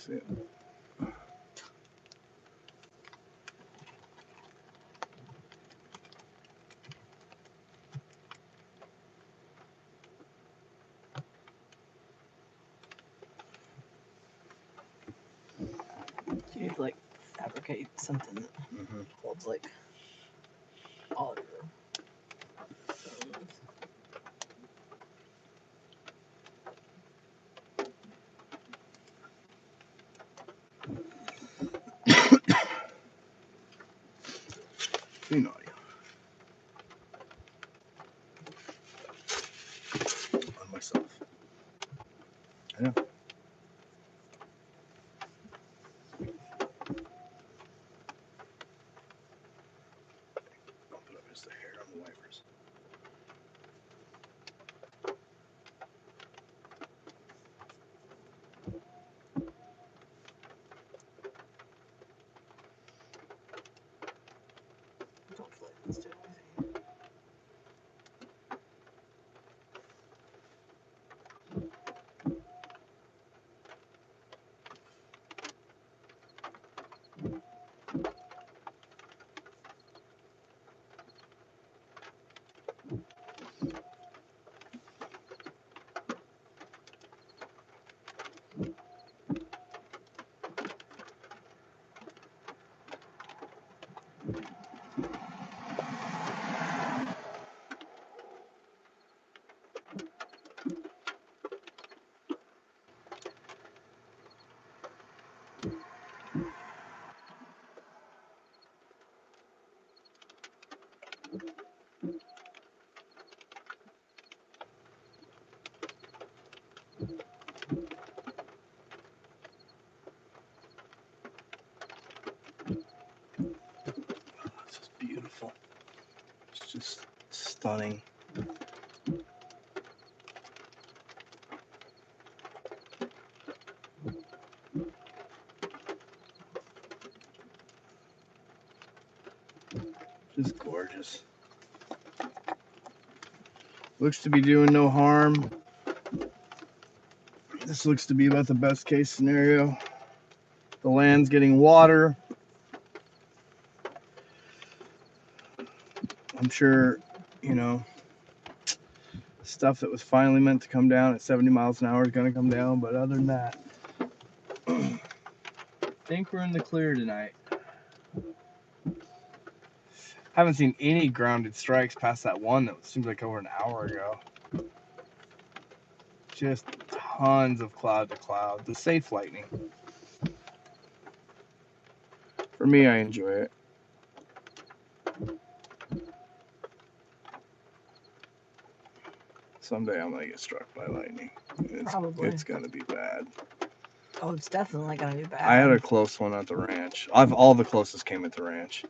See it? You need to like fabricate something that holds like all of your photos. You know, on myself. I know. I'll put up just the hair on the wipers. Don't feel like this too easy. It's just beautiful. It's just stunning. Just gorgeous. Looks to be doing no harm. This looks to be about the best case scenario. The land's getting water. I'm sure, you know, stuff that was finally meant to come down at 70 miles an hour is going to come down. But other than that, I think we're in the clear tonight. Haven't seen any grounded strikes past that one that seems like over an hour ago. Just tons of cloud to cloud. The safe lightning. For me, I enjoy it. Someday I'm gonna get struck by lightning. Probably. It's gonna be bad. Oh, it's definitely gonna be bad. I had a close one at the ranch. All the closest came at the ranch.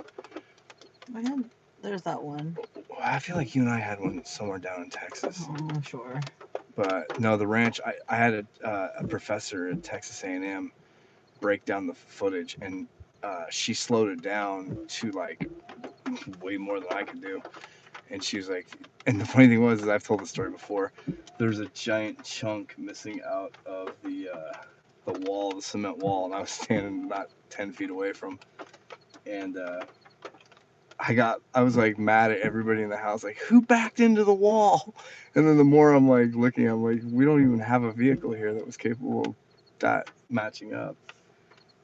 There's that one. I feel like you and I had one somewhere down in Texas. Oh, sure. But no, the ranch. I had a professor at Texas A&M break down the footage, and she slowed it down to like way more than I could do. And she was like, and the funny thing was, is I've told the story before. There's a giant chunk missing out of the wall, the cement wall, and I was standing about 10 feet away from. And I was like mad at everybody in the house, like, who backed into the wall? And then the more I'm like looking, I'm like, we don't even have a vehicle here that was capable of that matching up.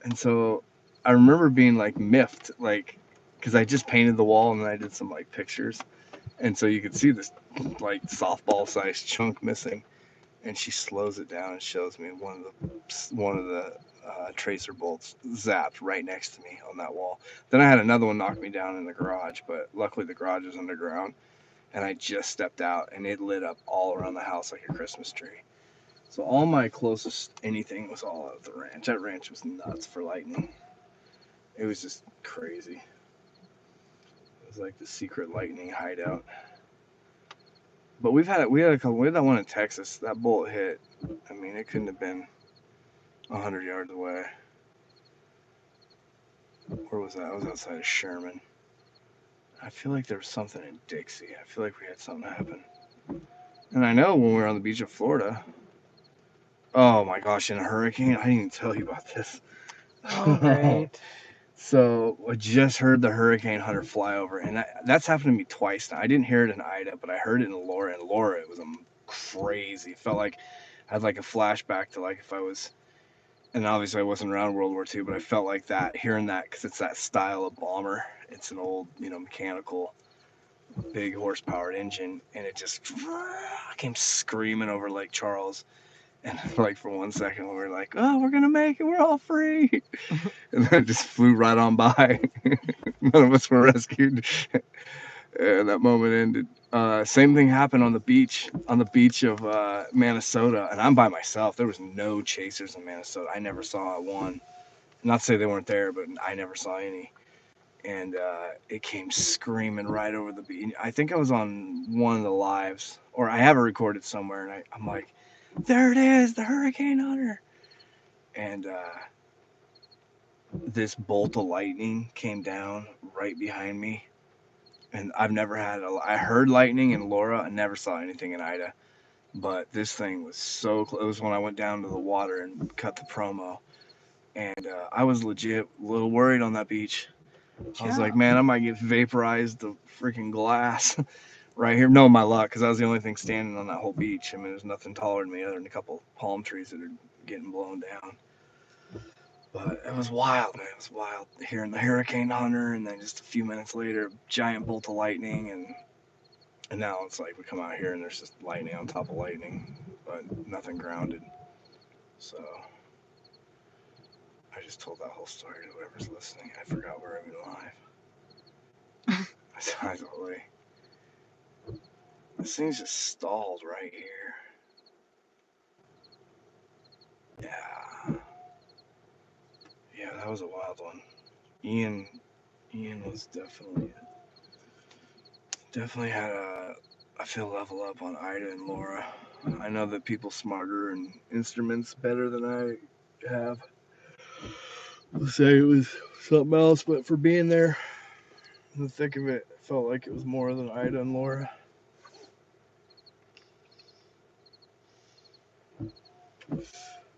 And so I remember being like miffed, like, because I just painted the wall and then I did some like pictures. And so you could see this like softball sized chunk missing. And she slows it down and shows me one of the tracer bolts zapped right next to me on that wall. Then I had another one knock me down in the garage, but luckily the garage is underground, and I just stepped out and it lit up all around the house like a Christmas tree. So all my closest anything was all at the ranch. That ranch was nuts for lightning. It was just crazy. It was like the secret lightning hideout. But we had that one in Texas. That bullet hit. I mean, it couldn't have been 100 yards away. Where was that? I was outside of Sherman. I feel like there was something in Dixie. I feel like we had something happen. And I know when we were on the beach of Florida, Oh my gosh, in a hurricane? I didn't even tell you about this. Oh, great. So I just heard the hurricane hunter fly over, and that's happened to me twice now. I didn't hear it in Ida, but I heard it in Laura. And Laura, it was crazy. It felt like I had like a flashback to like if I was, and obviously I wasn't around World War II, but I felt like that hearing that because it's that style of bomber. It's an old, mechanical, big horsepowered engine, and it just came screaming over Lake Charles. And like for 1 second, we were like, "Oh, we're gonna make it. We're all free." And then it just flew right on by. None of us were rescued, and that moment ended. Same thing happened on the beach of Minnesota, and I'm by myself. There was no chasers in Minnesota. I never saw one. Not to say they weren't there, but I never saw any. And it came screaming right over the beach. I think I was on one of the lives, or I have it recorded somewhere, and I'm like, "There it is, the hurricane hunter." And this bolt of lightning came down right behind me, and I've never had I heard lightning in Laura. I never saw anything in Ida, but this thing was so close. It was when I went down to the water and cut the promo, and I was legit a little worried on that beach. I was like, man, I might get vaporized the freaking glass right here. No, my luck, because I was the only thing standing on that whole beach. I mean, there's nothing taller than me other than a couple palm trees that are getting blown down. But it was wild, man. It was wild hearing the hurricane hunter, and then just a few minutes later, giant bolt of lightning, and now it's like we come out here and there's just lightning on top of lightning, but nothing grounded. So I just told that whole story to whoever's listening. I forgot we're even live. I totally. This thing's just stalled right here. Yeah, yeah, that was a wild one. Ian, Ian was definitely had a. I feel level up on Ida and Laura. I know that people smarter and instruments better than I have will say it was something else, but for being there in the thick of it, it felt like it was more than Ida and Laura.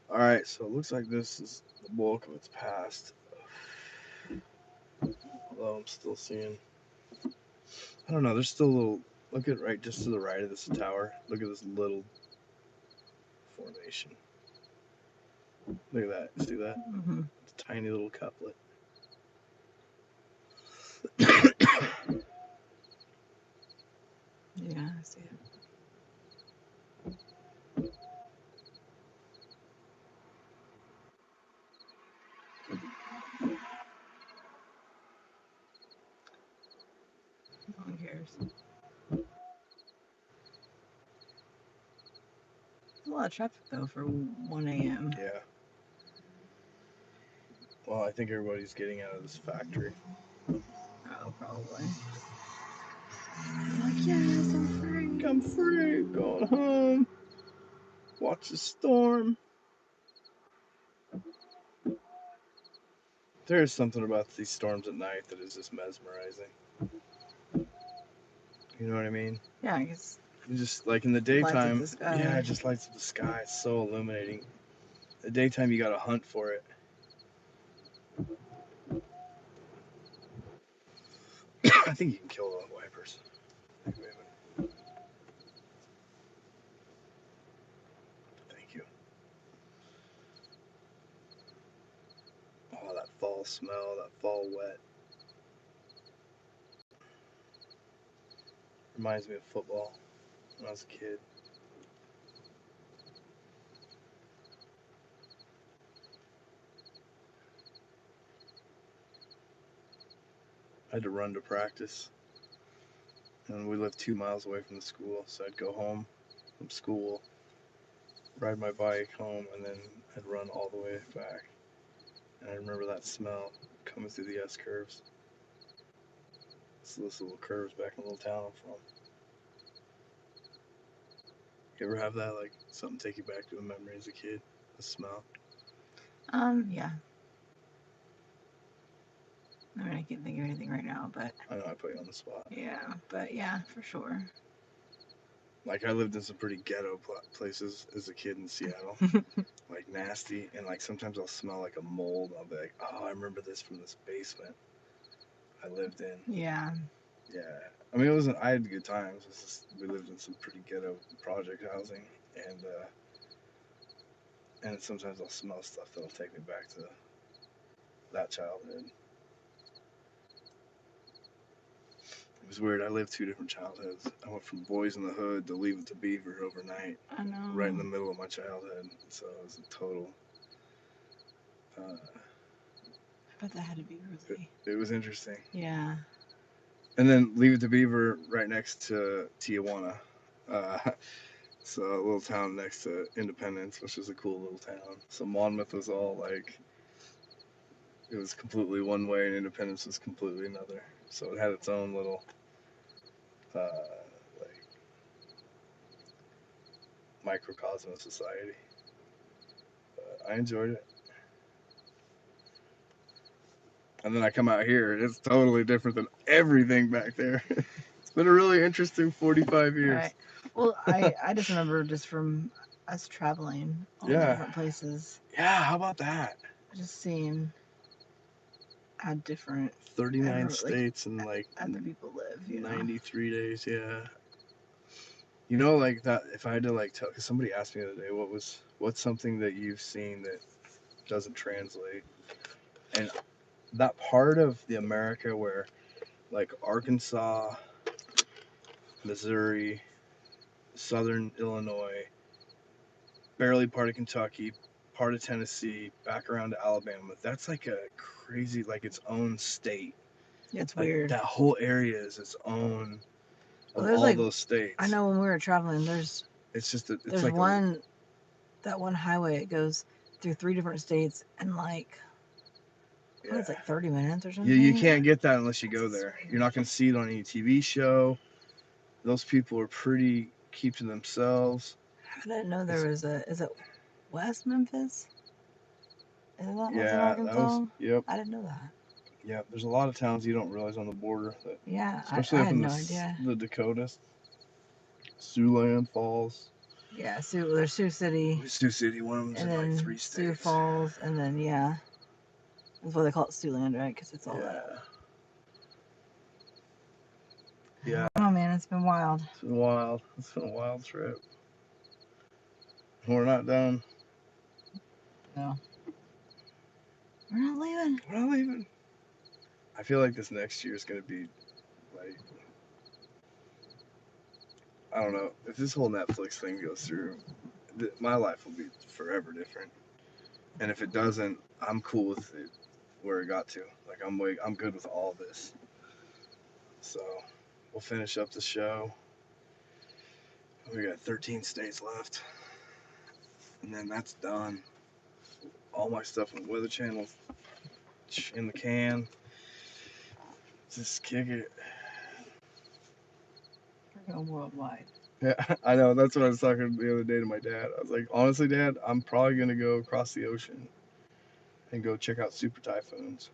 All right, so it looks like this is the bulk of its past. Although I'm still seeing, I don't know, there's still a little. Look at right just to the right of this tower. Look at this little formation. Look at that. See that? Mm-hmm. It's a tiny little couplet. Yeah, I see it. No one cares. There's a lot of traffic though for 1 a.m. Yeah. Well, I think everybody's getting out of this factory. Oh, probably. Like, yes, I'm free. I'm free, going home. Watch the storm. There is something about these storms at night that is just mesmerizing. You know what I mean? Yeah, I guess Just like in the lights up daytime, the sky. yeah, it just lights up the sky. It's so illuminating. The daytime, you gotta hunt for it. I think you can kill the wipers. Thank you. Oh, that fall smell, that fall wet. Reminds me of football when I was a kid. I had to run to practice, and we lived 2 miles away from the school, so I'd go home from school, ride my bike home, and then I'd run all the way back. And I remember that smell coming through the S curves. It's those little curves back in the little town I'm from. You ever have that, like, something take you back to a memory as a kid? The smell? Yeah. I mean, I can't think of anything right now, but I know I put you on the spot. yeah, but yeah, for sure. Like I lived in some pretty ghetto places as a kid in Seattle, like nasty, and like sometimes I'll smell like a mold. I'll be like, oh, I remember this from this basement I lived in. Yeah. Yeah, I mean it wasn't. I had good times. It's just we lived in some pretty ghetto project housing, and and sometimes I'll smell stuff that'll take me back to that childhood. It was weird. I lived two different childhoods. I went from Boys in the Hood to Leave It to Beaver overnight, I right in know. the middle of my childhood. So it was a total. Uh, I bet that had to be really. it was interesting. Yeah. And then Leave It to Beaver right next to Tijuana. Uh, so a little town next to Independence, which is a cool little town. So Monmouth was all like, it was completely one way, and Independence was completely another. So it had its own little, like, microcosm of society. But I enjoyed it. And then I come out here, and it's totally different than everything back there. It's been a really interesting 45 years. Right. Well, I just remember just from us traveling all the Yeah. different places, Yeah, how about that? just seeing how different 39 states and like other people live. 93 days, yeah. You know, like that, if I had to like tell, because somebody asked me the other day, what's something that you've seen that doesn't translate? And that part of the America where like Arkansas, Missouri, Southern Illinois, barely part of Kentucky, part of Tennessee, back around to Alabama, that's like a crazy, like its own state. Yeah, it's Like weird. that whole area is its own Well, of there's all like those states. I know when we were traveling, It's just it's there's like a one that one highway it goes through 3 different states in like yeah. what it's like 30 minutes or You something. can't get that unless you go there. You're not going to see it on any TV show. Those people are pretty keep to themselves. I didn't know there It's, was a. Is it West Memphis? Isn't that what's in yeah, that was Arkansas? yep, I didn't know that. yep. There's a lot of towns you don't realize on the border, that, Yeah, especially I up had in no idea. the Dakotas, Siouxland Falls, Yeah, there's Sioux City, Sioux City. One of them's and in like then 3 Sioux states. Falls, and then yeah, that's why they call it Siouxland, right? Because it's all that. Yeah, yeah. Oh man, it's been wild. It's been wild. It's been a wild trip. We're not done. No, we're not leaving. We're not leaving. I feel like this next year is going to be like, I don't know, if this whole Netflix thing goes through, my life will be forever different. And if it doesn't, I'm cool with it where it got to. Like I'm good with all this. So we'll finish up the show. We got 13 states left, and then that's done. All my stuff on Weather Channel in the can. Just kick it. We're going worldwide. Yeah, I know. That's what I was talking the other day to my dad. I was like, honestly, Dad, I'm probably gonna go across the ocean and go check out super typhoons.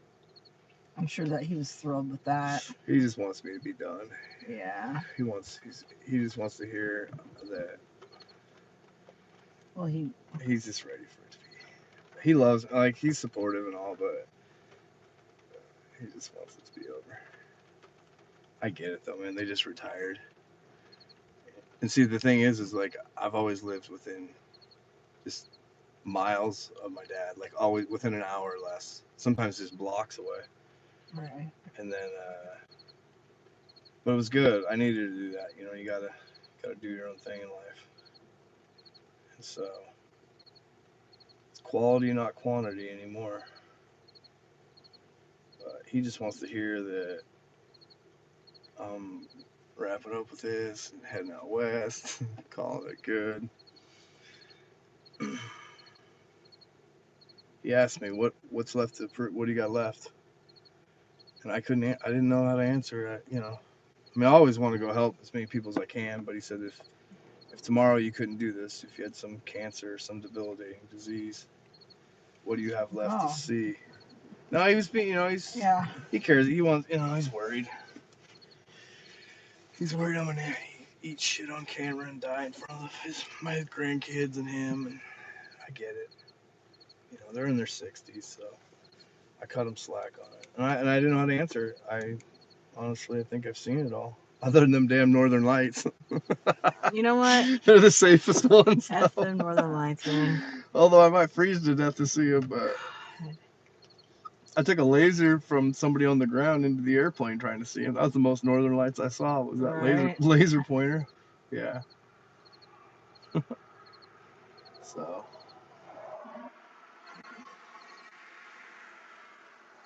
I'm sure that he was thrilled with that. He just wants me to be done. Yeah. He just wants to hear that Well, he's just ready for it to be. He loves, like, he's supportive and all, but he just wants it to be over. I get it though, man. They just retired. And see, the thing is like I've always lived within just miles of my dad, like always within an hour or less. Sometimes just blocks away. right. And then, but it was good. I needed to do that. You know, you gotta do your own thing in life. And so it's quality, not quantity anymore. But he just wants to hear that I'm wrapping up with this and heading out west, calling it good. He asked me what's left to what do you got left, and I didn't know how to answer it. You know, I mean, I always want to go help as many people as I can, but he said if tomorrow you couldn't do this, if you had some cancer or some debilitating disease, what do you have left to Oh. see? No, he was being, you know, he cares. He wants, you know, he's worried. He's worried I'm gonna eat shit on camera and die in front of my grandkids and him, and I get it. You know, they're in their 60s, so I cut them slack on it. And I didn't know how to answer it. Honestly, I think I've seen it all. Other than them damn Northern Lights. You know what? They're the safest ones. That's the Northern Lights, man. Although I might freeze to death to see them, but I took a laser from somebody on the ground into the airplane trying to see him. That was the most Northern Lights I saw. Was that Right. laser pointer? Yeah. So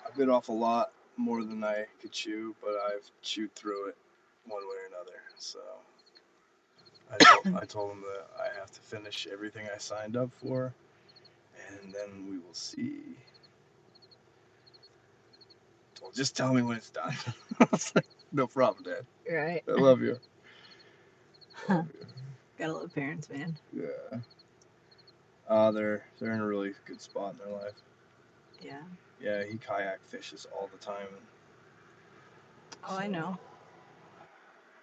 I bit off a lot more than I could chew, but I've chewed through it one way or another. So I told him that I have to finish everything I signed up for, and then we will see. Well, just tell me when it's done. I was like, no problem, Dad. Right. I love you. Gotta love parents, man. Yeah. They're in a really good spot in their life. Yeah. Yeah, he kayak fishes all the time. Oh, I know.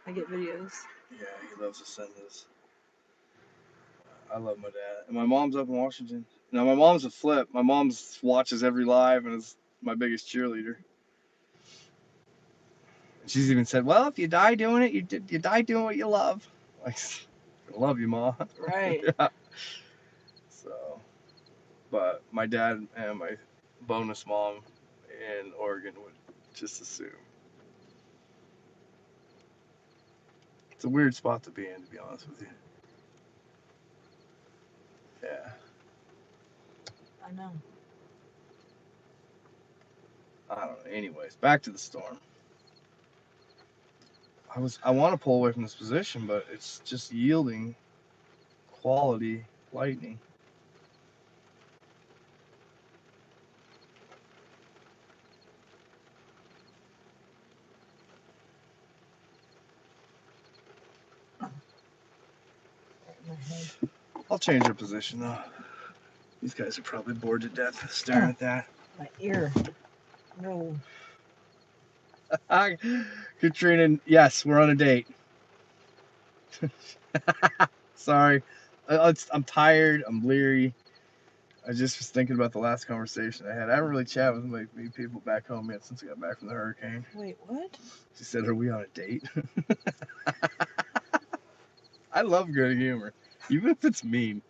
I get videos. Yeah, he loves to send us. I love my dad. And my mom's up in Washington. Now, my mom's a flip. My mom watches every live and is my biggest cheerleader. And she's even said, well, if you die doing it, you die doing what you love. Like, I love you, Ma. Right. Yeah. So, but my dad and my bonus mom in Oregon would just assume. It's a weird spot to be in, to be honest with you. Yeah. I know. I don't know. Anyways, back to the storm. I want to pull away from this position, but it's just yielding quality lightning. My head. I'll change their position though. These guys are probably bored to death staring at that. My ear. No. Katrina, yes, we're on a date. Sorry. I'm tired. I'm bleary. I just was thinking about the last conversation I had. I haven't really chatted with many people back home yet since I got back from the hurricane. Wait, what? She said, are we on a date? I love good humor, even if it's mean.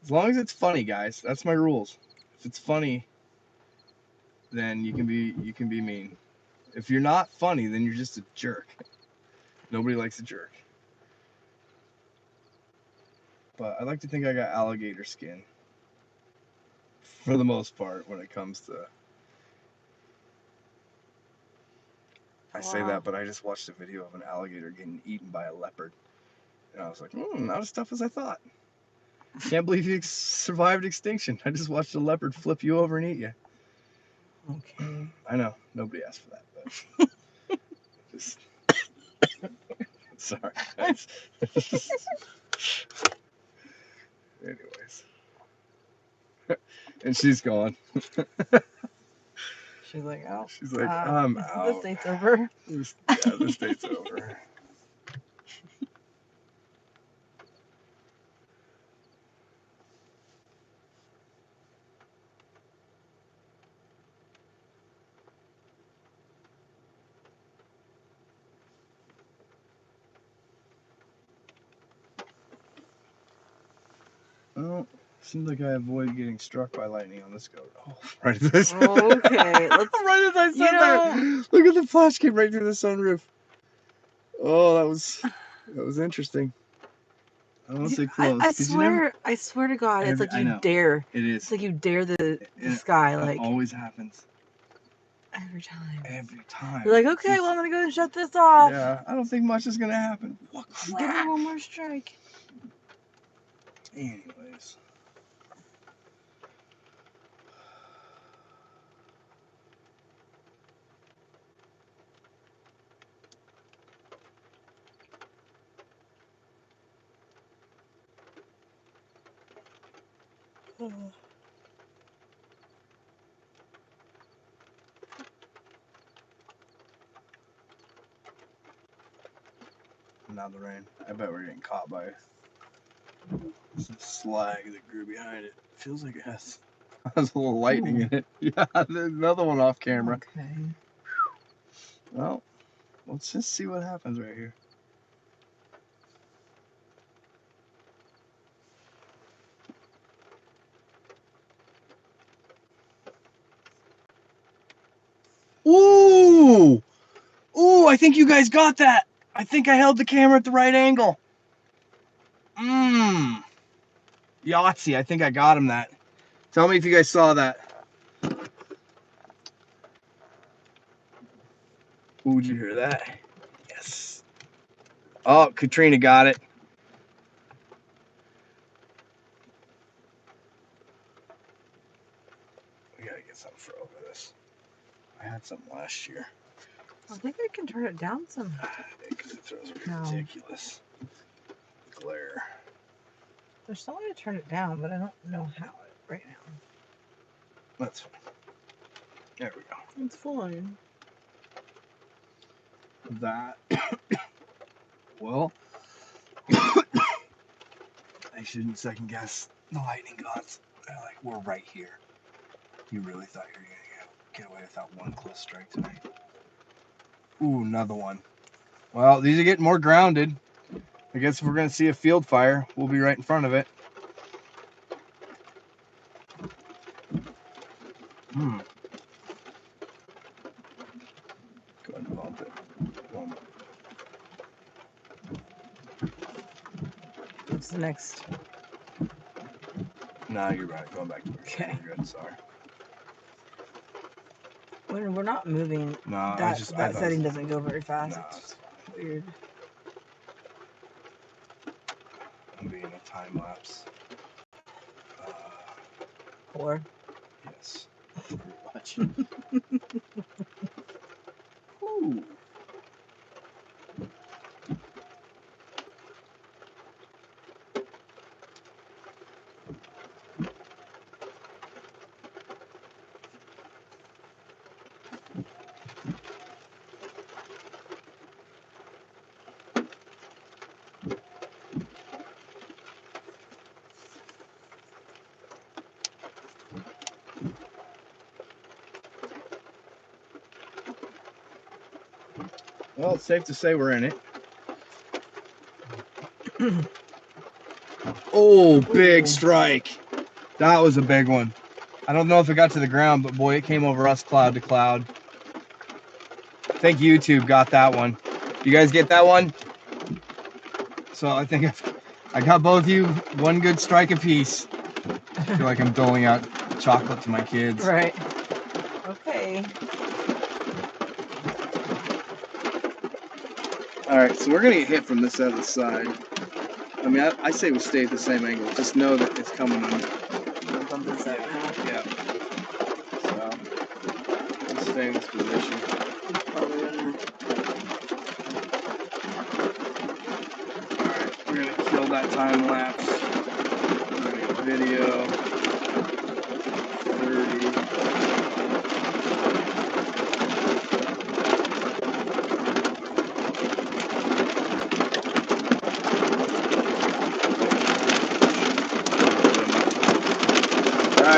As long as it's funny, guys. That's my rules. If it's funny, then you can be mean. If you're not funny, then you're just a jerk. Nobody likes a jerk. But I like to think I got alligator skin for the most part when it comes to. I say that, but I just watched a video of an alligator getting eaten by a leopard, and I was like, not as tough as I thought. Can't believe you survived extinction. I just watched a leopard flip you over and eat you. Okay. I know, nobody asked for that, but just sorry, guys. Anyways, and she's gone. She's like, oh. She's like, I'm out. This date's over. This date's over. Well, seems like I avoid getting struck by lightning on this goat. Oh, right as I said Okay, let's. right as I said that. Look at the flash came right through the sunroof. Oh, that was interesting. I don't want to say close. I swear to God, it's like you dare. It is. It's like you dare the sky, It like always happens. every time. Every time. You're like, okay, well, I'm gonna go and shut this off. Yeah, I don't think much is gonna happen. What Just give me one more strike. Anyways. Now the rain. I bet we're getting caught by some slag that grew behind it. Feels like it has a little lightning in it. Yeah, there's another one off camera. Okay. Well, let's just see what happens right here. Ooh! Ooh, I think you guys got that. I think I held the camera at the right angle. Yahtzee, I think I got him that. Tell me if you guys saw that. Ooh, did you hear that? Yes. Oh, Katrina got it. We gotta get something for over this. I had something last year. I think I can turn it down somehow. Because it throws a ridiculous glare. There's some way to turn it down, but I don't know how right now. That's fine. There we go. It's fine. That. Well, I shouldn't second guess the lightning gods. They're like, we're right here. You really thought you were gonna get away with that one close strike tonight? Ooh, another one. Well, these are getting more grounded. I guess if we're gonna see a field fire, we'll be right in front of it. Go ahead and bump it. What's the next? Nah, you're right. Going back to the Okay. You're good. Sorry. When we're not moving, No, that I setting doesn't go very fast. No, It's weird. I'm being a time lapse. 4. Yes. Pretty much. Ooh. Well, it's safe to say we're in it. Oh, big strike. That was a big one. I don't know if it got to the ground, but boy, it came over us cloud to cloud. I think YouTube got that one. You guys get that one? So I think I got both you one good strike apiece. I feel like I'm doling out chocolate to my kids. Right. Okay. All right, so we're gonna get hit from this other side. I mean, I say we stay at the same angle. Just know that it's coming on. On this side. Yeah. So let's stay in this position. All right, we're gonna kill that time lapse. We're gonna get video 30.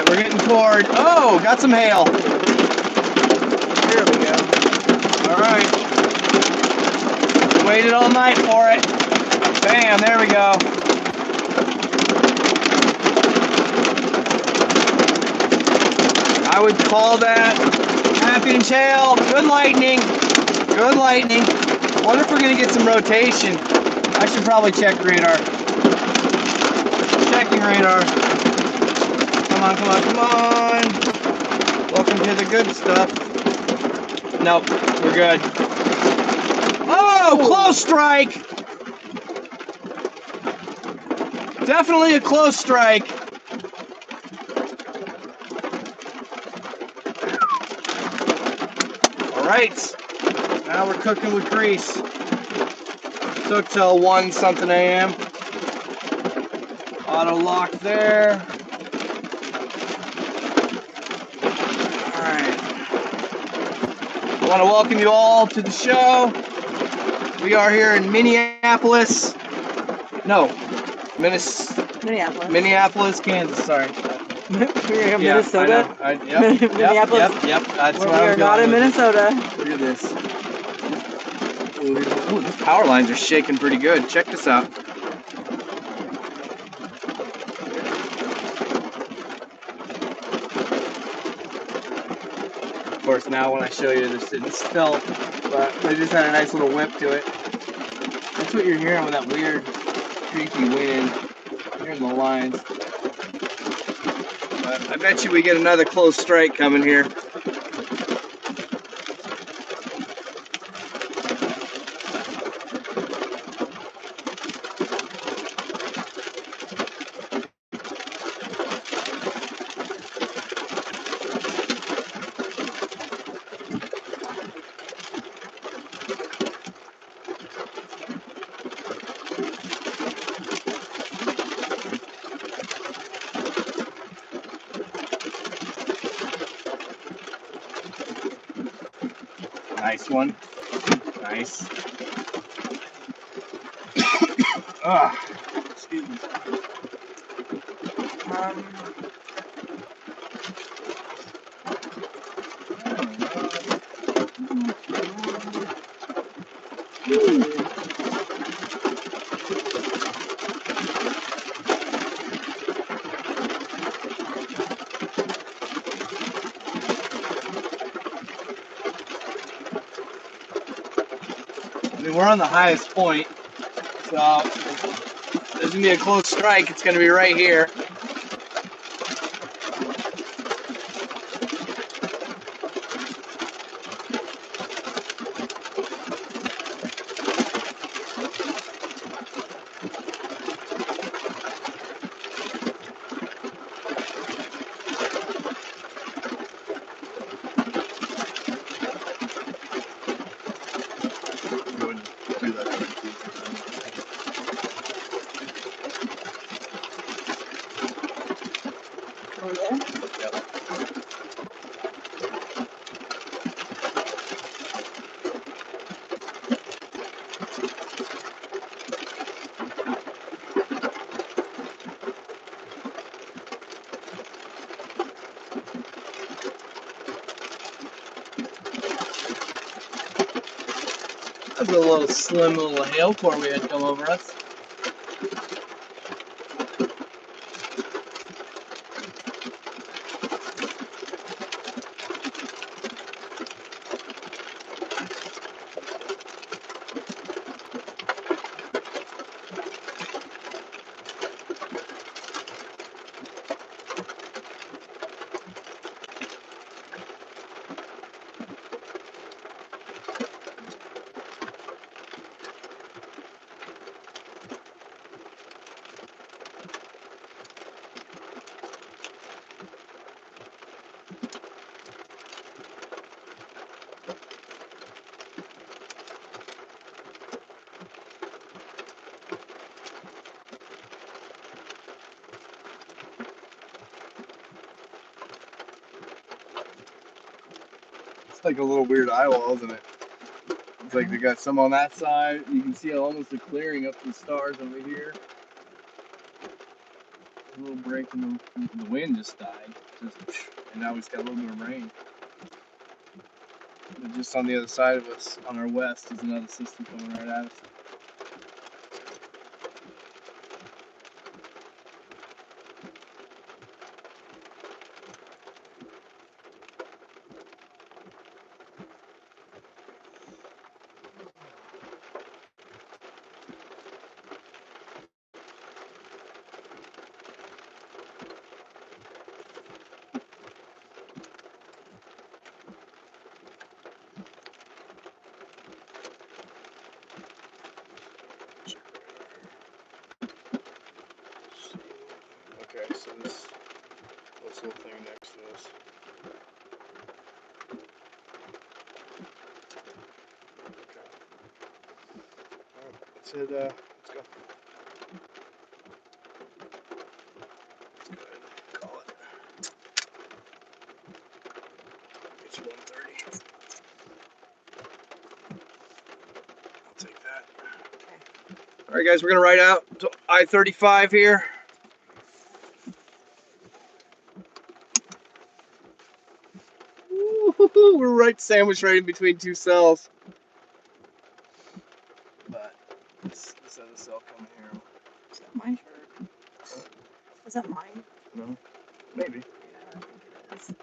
We're getting toward. Oh, got some hail. There we go. All right. Waited all night for it. Bam, there we go. I would call that half-inch hail. Good lightning. Good lightning. Wonder if we're going to get some rotation. I should probably check radar. Checking radar. Come on, come on, come on. Welcome to the good stuff. Nope, we're good. Oh, close strike. Definitely a close strike. All right, now we're cooking with grease. Took till 1 something a.m. Auto lock there. I want to welcome you all to the show. We are here in Minneapolis. No, Minneapolis, Kansas. Sorry. We're in Minnesota. Yep, Minneapolis. Yep. That's Where what we I'm are not in going with. Minnesota. Look at this. Ooh, these power lines are shaking pretty good. Check this out. Of course, now when I show you, they're sitting still, but they just had a nice little whip to it. That's what you're hearing with that weird, creaky wind. You're hearing the lines. I bet you we get another close strike coming here. Nice one. Nice. Excuse me. I mean, we're on the highest point, so there's gonna be a close strike. It's gonna be right here. Over there. That's a little slim little hail core we had come over us. It's like a little weird eye wall, isn't it? It's like they got some on that side. You can see almost a clearing up the stars over here. A little break in the wind just died. And now we've got a little bit of rain. And just on the other side of us, on our west, is another system coming right at us. Okay, so this little thing next to us. Okay. Alright, let's go. Let's go ahead and call it. It's 1:30. take that. All right, guys, we're gonna ride out to I-35 here. Woo-hoo-hoo, we're right sandwiched right in between two cells. But this other cell coming here. Is that my shirt? Is that mine? No, maybe. Yeah, I think it is.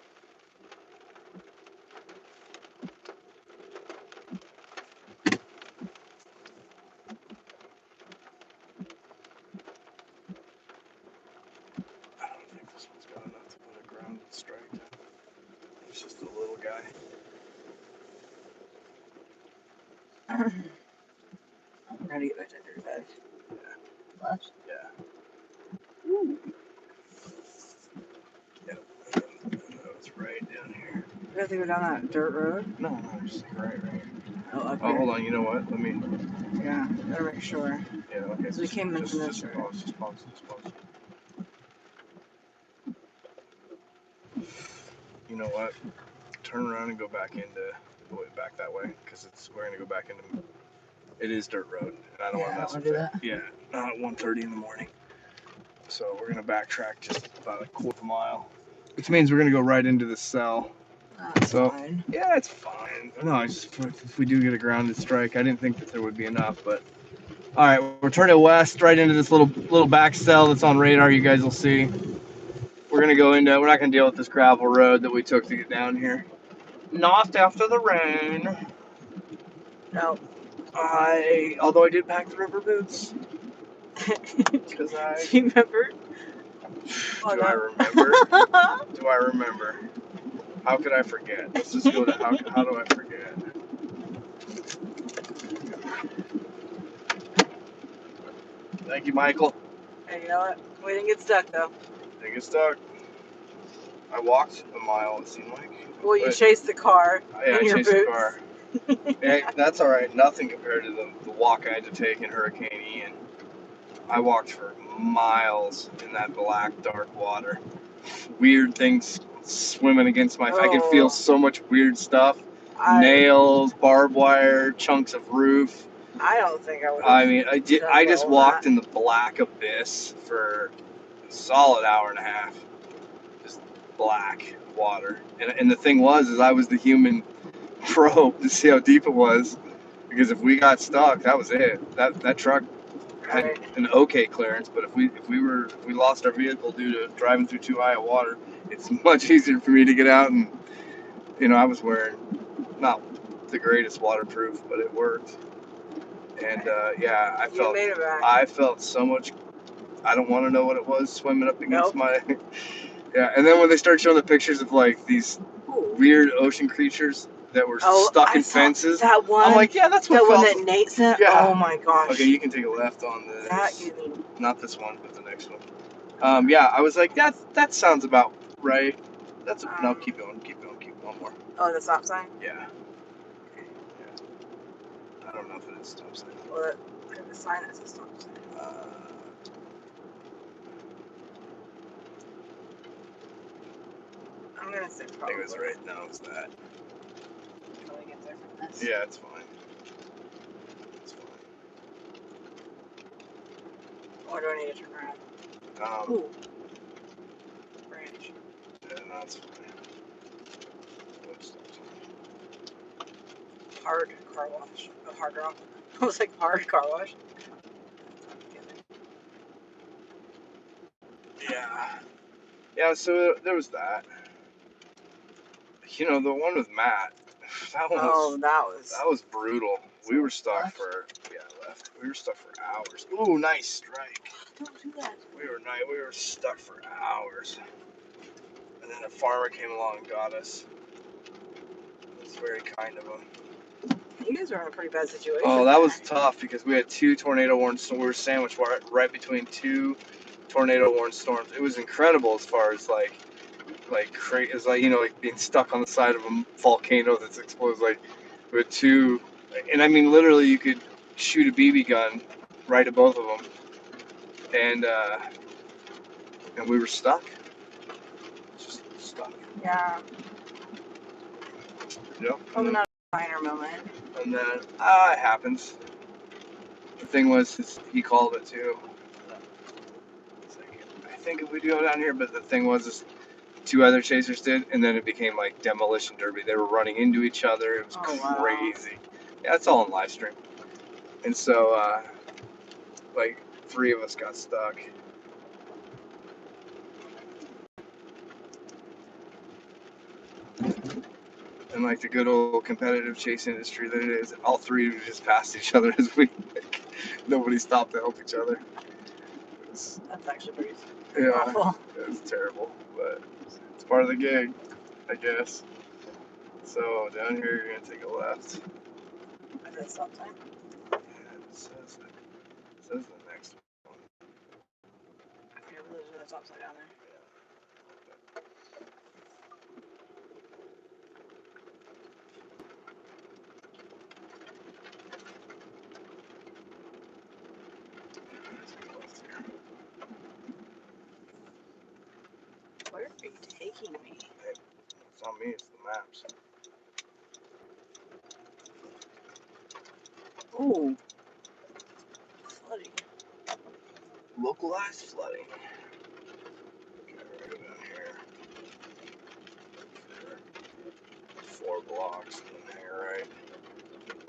I don't think this one's got enough to put a grounded strike down. It's just a little guy. I'm gonna get back to 35. Left? Yeah. Ooh. Yep. That was right down here. We have to go down that dirt road? No, just like right here. Oh, up Oh, here. hold on. You know what? Let me. Yeah, better make sure. Yeah. Okay. So we came in from this Just road. pause. Just pause. You know what? Turn around and go back back that way, because we're gonna go back into. It is dirt road, and I don't want to mess with do it. that. Yeah, not at 1:30 in the morning. So we're gonna backtrack just about a quarter mile, which means we're gonna go right into the cell. That's So fine. yeah, it's fine. No, it's just if we do get a grounded strike, I didn't think that there would be enough, but all right, we're turning west right into this little back cell that's on radar. You guys will see. We're gonna go into. We're not gonna deal with this gravel road that we took to get down here. Not after the rain. No. Although I did pack the rubber boots. Because Do you remember? Do I remember? Do I remember? How could I forget? Let's just go to how do I forget? Thank you, Michael. And you know what? We didn't get stuck though. Didn't get stuck. I walked a mile, it seemed like. Well, you chased the car Yeah, in I your chased boots. the car. Hey, that's all right. Nothing compared to the walk I had to take in Hurricane Ian. I walked for miles in that black, dark water. Weird things swimming against my. I could feel so much weird stuff. Nails, barbed wire, chunks of roof. I don't think I would. I mean, I just walked in the black abyss for a solid hour and a half. Just black water. And the thing was, is I was the human probe to see how deep it was. Because if we got stuck, that was it. That truck had an okay clearance, but if we lost our vehicle due to driving through too high of water, it's much easier for me to get out. And I was wearing not the greatest waterproof, but it worked. And yeah, I felt so much. I don't want to know what it was swimming up against my. Yeah, and then when they start showing the pictures of like these weird ocean creatures that were stuck in fences, that one. I'm like, yeah, that's what. That one that Nate sent. Yeah. Oh my gosh. Okay, you can take a left on this. That gave me. Not this one, but the next one. Yeah, I was like, that sounds about right. That's no, keep going, keep one more. Oh, the stop sign. Yeah. I don't know if it is stop sign. Well, the sign is a stop sign. I'm gonna say probably. I think it was right. No, it's that. Until we get there from this. Yeah, it's fine. It's fine. Or do I need to turn around? Ooh. Branch. Yeah, no, it's fine. Hard car wash. A hard rock. I was like, hard car wash. Yeah. Yeah, so there was that. The one with Matt. That was brutal. We were stuck left? Left. We were stuck for hours. Ooh, nice strike. Don't do that. We were stuck for hours. And then a farmer came along and got us. It was very kind of him. You guys are in a pretty bad situation. Oh, that was tough because we had two tornado-warned storms. We were sandwiched right between two tornado-warned storms. It was incredible as far as crazy. It's like being stuck on the side of a volcano that's exploded. Like with two, and I mean literally, you could shoot a BB gun right at both of them, and we were stuck. Just stuck. Yeah. Yep. Probably not a finer moment. And then it happens. The thing was, he called it too. He's like, I think if we go down here, but the thing was, two other chasers did, and then it became like demolition derby. They were running into each other. It was crazy. Yeah, it's all on live stream. And so, like, three of us got stuck. And like the good old competitive chase industry that it is, all three just passed each other as we like, nobody stopped to help each other. That's actually pretty Yeah, awful. it was terrible, but it's part of the gig, I guess. So down here you're gonna take a left. Is that stop sign? Yeah, it says the next one. Yeah, but there's a stop sign down there. Where are you taking me? It's not me, it's the maps. Ooh. Flooding. Localized flooding. Okay, we're gonna go down here. 4 blocks and then hang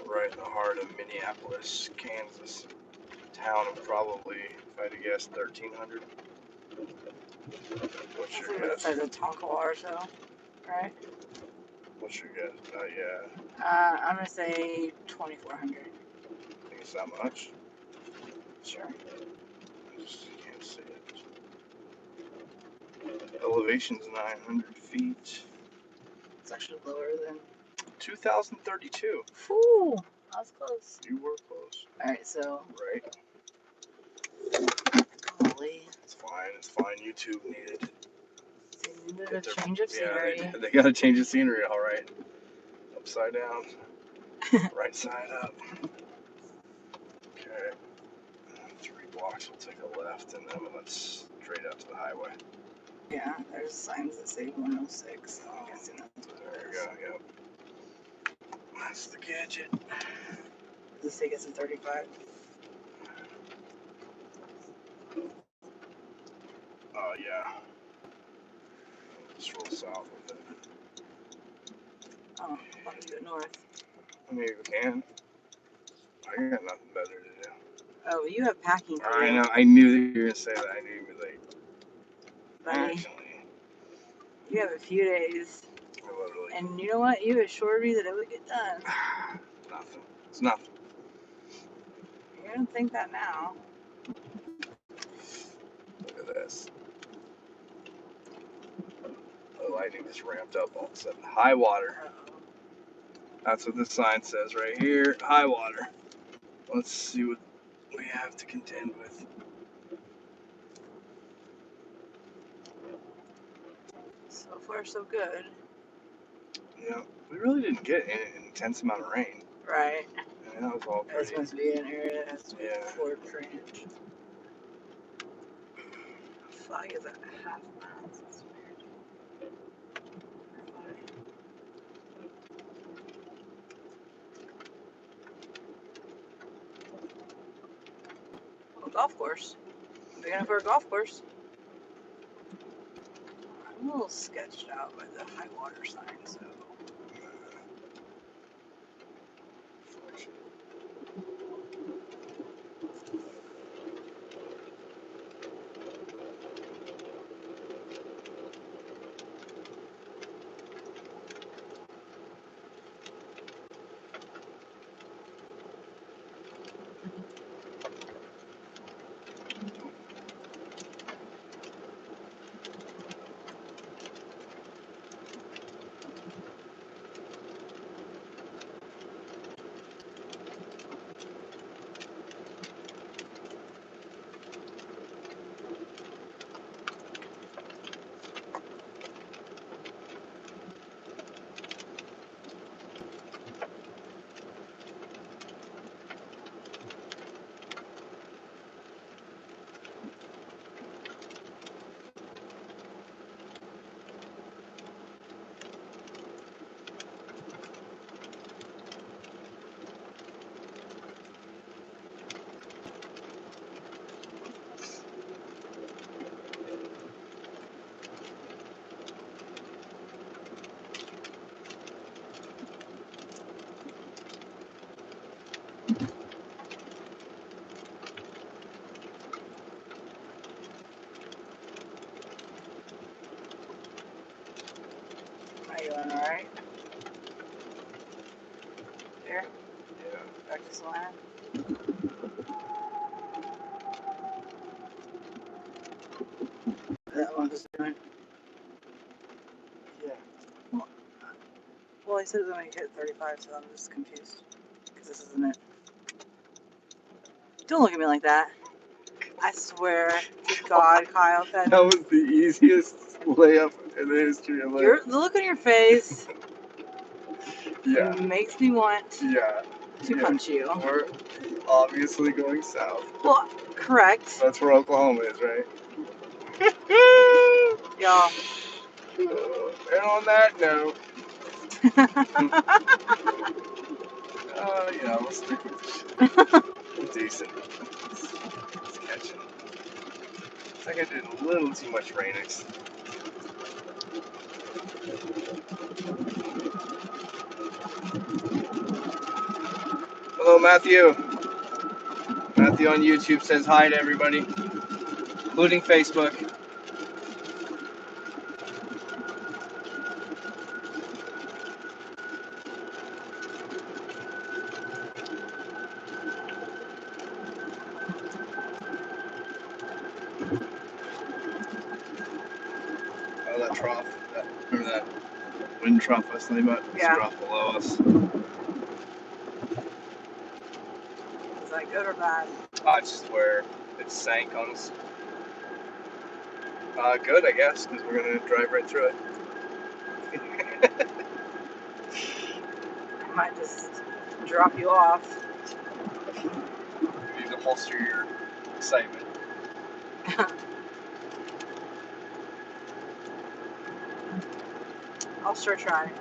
right in the heart of Minneapolis, Kansas. Town of probably, if I had to guess, 1,300. What's your guess? It says a Tonka or so, right? What's your guess? Yeah. I'm gonna say 2,400. I think it's that much. Sure. I just can't see it. Elevation's 900 feet. It's actually lower than. 2,032. Ooh, that was close. You were close. Alright, so. Right. Golly. It's fine. YouTube needed. They needed a change of scenery. Yeah, they gotta change the scenery, alright. Upside down. Right side up. Okay. 3 blocks, we'll take a left and then we'll head straight out to the highway. Yeah, there's signs that say 106. I'm guessing that's what There it you is. go, yep. That's the gadget. Does this take us to 35? Oh, yeah. Just roll south with it. Oh, I thought we do it north. I mean, we can. I got nothing better to do. Oh, you have packing to do. I know. I knew that you were gonna say that. I knew you'd be like, Buddy, actually, you have a few days. literally. And you know what? You assured me that it would get done. Nothing. It's nothing. You're gonna think that now. Look at this. The lightning just ramped up all of a sudden. High water. Uh-oh. That's what this sign says right here. High water. Let's see what we have to contend with. So far, so good. Yeah, we really didn't get an intense amount of rain. Right. I mean, that was all This pretty. must be an area that has to be Yeah. for drainage. Flag is at half miles. That's weird. Oh, golf course. Big enough for a golf course. I'm a little sketched out by the high water sign, so. This one. That one just doing. Yeah. Well, he said it was only hit 35, so I'm just confused. Because this isn't it. Don't look at me like that. I swear to God, Kyle. That was the easiest layup in the history of layups. The look on your face Yeah. makes me want to punch you. We're obviously going south. Well, correct. That's where Oklahoma is, right? Y'all. And on that note, yeah, we'll stick with decent. It's catching. I think I did a little too much Rainix. Hello, Matthew. Matthew on YouTube says hi to everybody, including Facebook. Oh, that trough. Remember that wind trough I was telling you about? It's dropped below us. Is that good or bad? It's just where it sank on us. Good, I guess, because we're going to drive right through it. I might just drop you off. You need to holster your excitement. I'll sure try.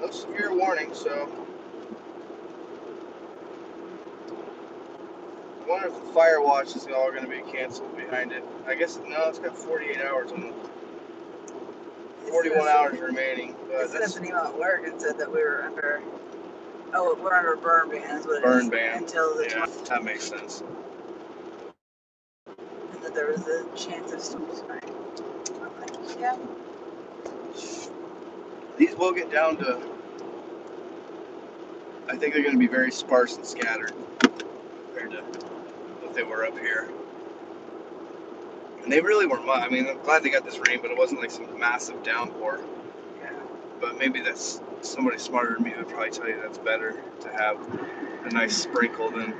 No severe warning, so I wonder if the fire watch is all going to be canceled behind it. I guess no, it's got 48 hours on it. 41 hours remaining. They sent us an email at work and said that we were under. Oh, we're under a burn ban. Is what it burn is. ban. Until the That makes sense. And that there was a chance of storms tonight. I'm like, yeah. These will get down to. I think they're going to be very sparse and scattered compared to what they were up here. And they really weren't much. I mean, I'm glad they got this rain, but it wasn't like some massive downpour. Yeah. But maybe that's somebody smarter than me would probably tell you that's better to have a nice sprinkle than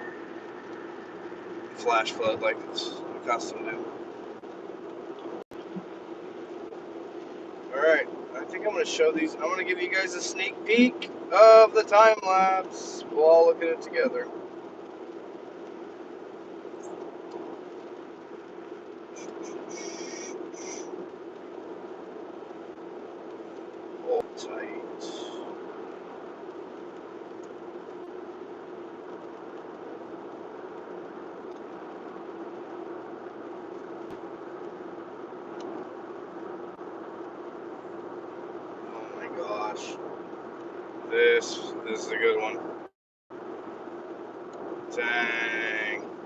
flash flood like it's accustomed to. Alright, I think I'm going to show these. I'm going to give you guys a sneak peek of the time lapse. We'll all look at it together. Hold tight. This is a good one. 10,